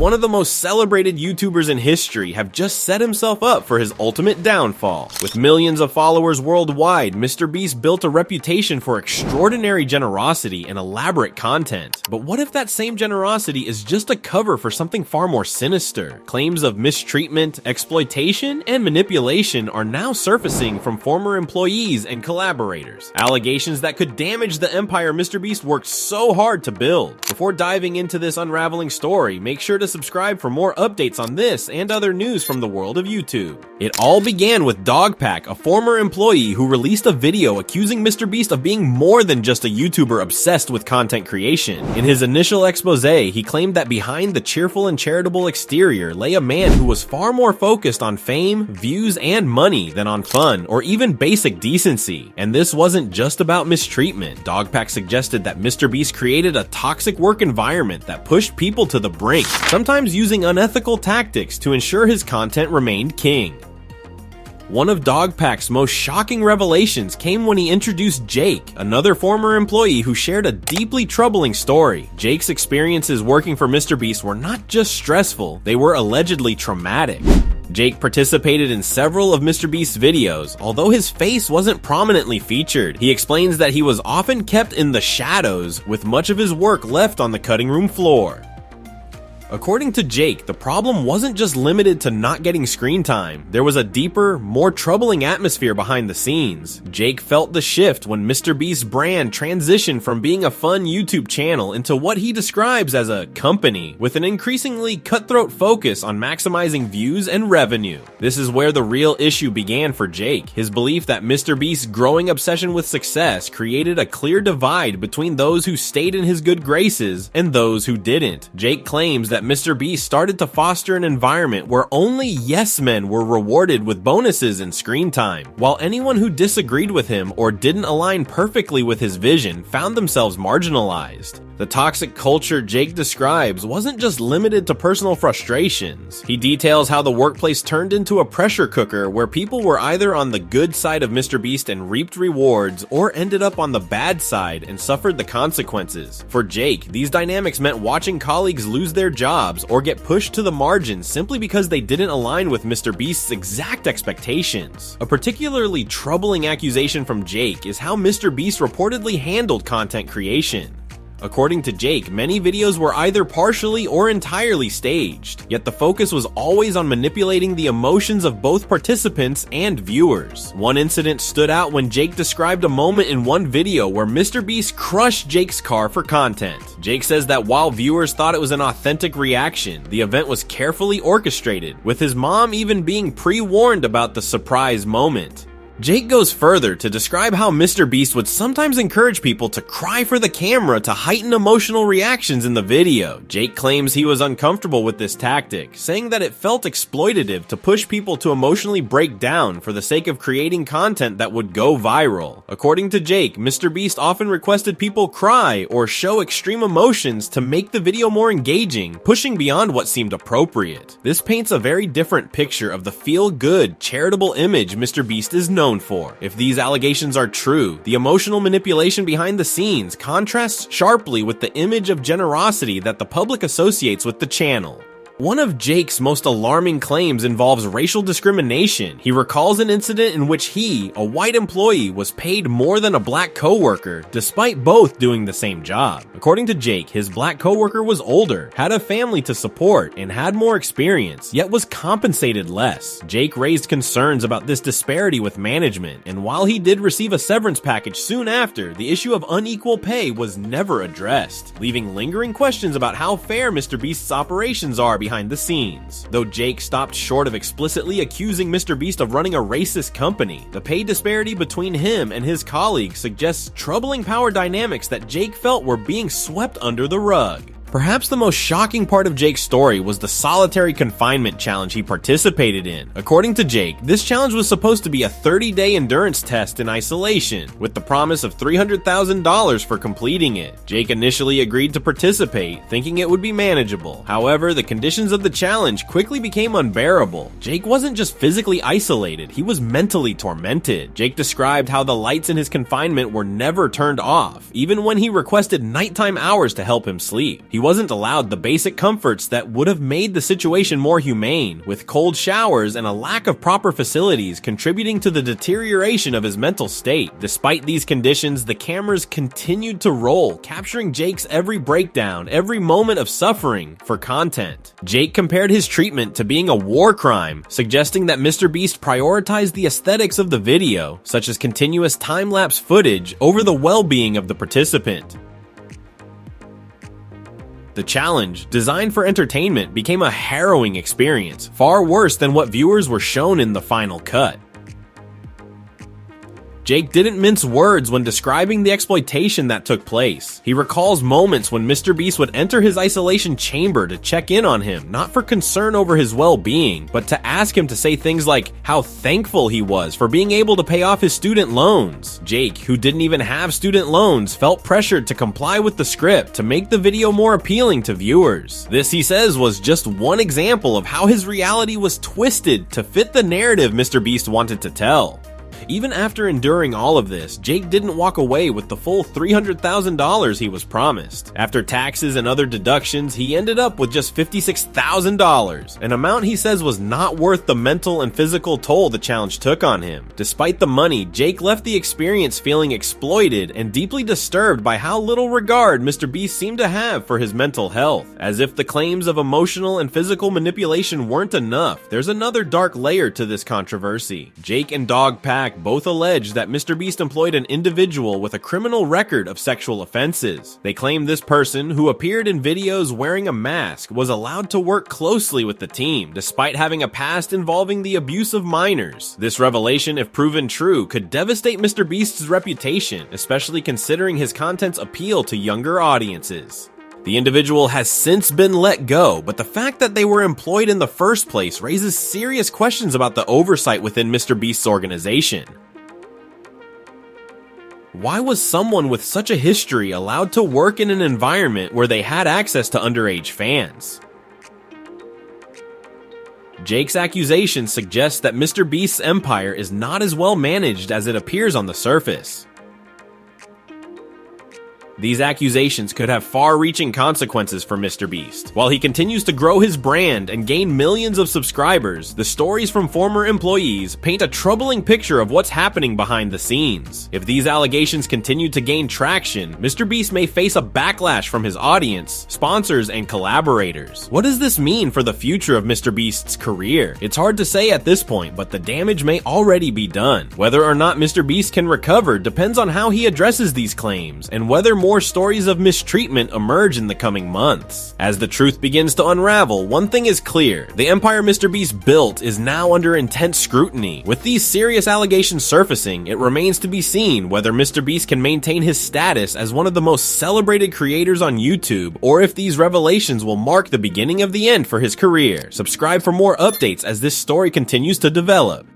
one of the most celebrated YouTubers in history, have just set himself up for his ultimate downfall. With millions of followers worldwide, MrBeast built a reputation for extraordinary generosity and elaborate content. But what if that same generosity is just a cover for something far more sinister? Claims of mistreatment, exploitation, and manipulation are now surfacing from former employees and collaborators. Allegations that could damage the empire MrBeast worked so hard to build. Before diving into this unraveling story, make sure to subscribe for more updates on this and other news from the world of YouTube. It all began with Dogpack, a former employee who released a video accusing MrBeast of being more than just a YouTuber obsessed with content creation. In his initial expose, he claimed that behind the cheerful and charitable exterior lay a man who was far more focused on fame, views, and money than on fun or even basic decency. And this wasn't just about mistreatment. Dogpack suggested that MrBeast created a toxic work environment that pushed people to the brink, sometimes using unethical tactics to ensure his content remained king. One of Dogpack's most shocking revelations came when he introduced Jake, another former employee who shared a deeply troubling story. Jake's experiences working for MrBeast were not just stressful, they were allegedly traumatic. Jake participated in several of MrBeast's videos, although his face wasn't prominently featured. He explains that he was often kept in the shadows, with much of his work left on the cutting room floor. According to Jake, the problem wasn't just limited to not getting screen time. There was a deeper, more troubling atmosphere behind the scenes. Jake felt the shift when MrBeast's brand transitioned from being a fun YouTube channel into what he describes as a company, with an increasingly cutthroat focus on maximizing views and revenue. This is where the real issue began for Jake, his belief that MrBeast's growing obsession with success created a clear divide between those who stayed in his good graces and those who didn't. Jake claims that MrBeast started to foster an environment where only yes men were rewarded with bonuses and screen time, while anyone who disagreed with him or didn't align perfectly with his vision found themselves marginalized. The toxic culture Jake describes wasn't just limited to personal frustrations. He details how the workplace turned into a pressure cooker where people were either on the good side of MrBeast and reaped rewards, or ended up on the bad side and suffered the consequences. For Jake, these dynamics meant watching colleagues lose their jobs or get pushed to the margins simply because they didn't align with MrBeast's exact expectations. A particularly troubling accusation from Jake is how MrBeast reportedly handled content creation. According to Jake, many videos were either partially or entirely staged, yet the focus was always on manipulating the emotions of both participants and viewers. One incident stood out when Jake described a moment in one video where MrBeast crushed Jake's car for content. Jake says that while viewers thought it was an authentic reaction, the event was carefully orchestrated, with his mom even being pre-warned about the surprise moment. Jake goes further to describe how MrBeast would sometimes encourage people to cry for the camera to heighten emotional reactions in the video. Jake claims he was uncomfortable with this tactic, saying that it felt exploitative to push people to emotionally break down for the sake of creating content that would go viral. According to Jake, MrBeast often requested people cry or show extreme emotions to make the video more engaging, pushing beyond what seemed appropriate. This paints a very different picture of the feel-good, charitable image MrBeast is known for. If these allegations are true, the emotional manipulation behind the scenes contrasts sharply with the image of generosity that the public associates with the channel. One of Jake's most alarming claims involves racial discrimination. He recalls an incident in which he, a white employee, was paid more than a black coworker, despite both doing the same job. According to Jake, his black coworker was older, had a family to support, and had more experience, yet was compensated less. Jake raised concerns about this disparity with management, and while he did receive a severance package soon after, the issue of unequal pay was never addressed, leaving lingering questions about how fair MrBeast's operations are behind the scenes. Though Jake stopped short of explicitly accusing MrBeast of running a racist company, the pay disparity between him and his colleagues suggests troubling power dynamics that Jake felt were being swept under the rug. Perhaps the most shocking part of Jake's story was the solitary confinement challenge he participated in. According to Jake, this challenge was supposed to be a 30-day endurance test in isolation, with the promise of $300,000 for completing it. Jake initially agreed to participate, thinking it would be manageable. However, the conditions of the challenge quickly became unbearable. Jake wasn't just physically isolated, he was mentally tormented. Jake described how the lights in his confinement were never turned off, even when he requested nighttime hours to help him sleep. He wasn't allowed the basic comforts that would have made the situation more humane, with cold showers and a lack of proper facilities contributing to the deterioration of his mental state. Despite these conditions, the cameras continued to roll, capturing Jake's every breakdown, every moment of suffering for content. Jake compared his treatment to being a war crime, suggesting that MrBeast prioritized the aesthetics of the video, such as continuous time-lapse footage, over the well-being of the participant. The challenge, designed for entertainment, became a harrowing experience, far worse than what viewers were shown in the final cut. Jake didn't mince words when describing the exploitation that took place. He recalls moments when MrBeast would enter his isolation chamber to check in on him, not for concern over his well-being, but to ask him to say things like how thankful he was for being able to pay off his student loans. Jake, who didn't even have student loans, felt pressured to comply with the script to make the video more appealing to viewers. This, he says, was just one example of how his reality was twisted to fit the narrative MrBeast wanted to tell. Even after enduring all of this, Jake didn't walk away with the full $300,000 he was promised. After taxes and other deductions, he ended up with just $56,000, an amount he says was not worth the mental and physical toll the challenge took on him. Despite the money, Jake left the experience feeling exploited and deeply disturbed by how little regard MrBeast seemed to have for his mental health. As if the claims of emotional and physical manipulation weren't enough, there's another dark layer to this controversy. Jake and Dogpack both allege that MrBeast employed an individual with a criminal record of sexual offenses. They claim this person, who appeared in videos wearing a mask, was allowed to work closely with the team, despite having a past involving the abuse of minors. This revelation, if proven true, could devastate MrBeast's reputation, especially considering his content's appeal to younger audiences. The individual has since been let go, but the fact that they were employed in the first place raises serious questions about the oversight within MrBeast's organization. Why was someone with such a history allowed to work in an environment where they had access to underage fans? Jake's accusation suggests that MrBeast's empire is not as well managed as it appears on the surface. These accusations could have far-reaching consequences for MrBeast. While he continues to grow his brand and gain millions of subscribers, the stories from former employees paint a troubling picture of what's happening behind the scenes. If these allegations continue to gain traction, MrBeast may face a backlash from his audience, sponsors, and collaborators. What does this mean for the future of MrBeast's career? It's hard to say at this point, but the damage may already be done. Whether or not MrBeast can recover depends on how he addresses these claims, and whether more stories of mistreatment emerge in the coming months. As the truth begins to unravel, one thing is clear: the empire MrBeast built is now under intense scrutiny. With these serious allegations surfacing, it remains to be seen whether MrBeast can maintain his status as one of the most celebrated creators on YouTube, or if these revelations will mark the beginning of the end for his career. Subscribe for more updates as this story continues to develop.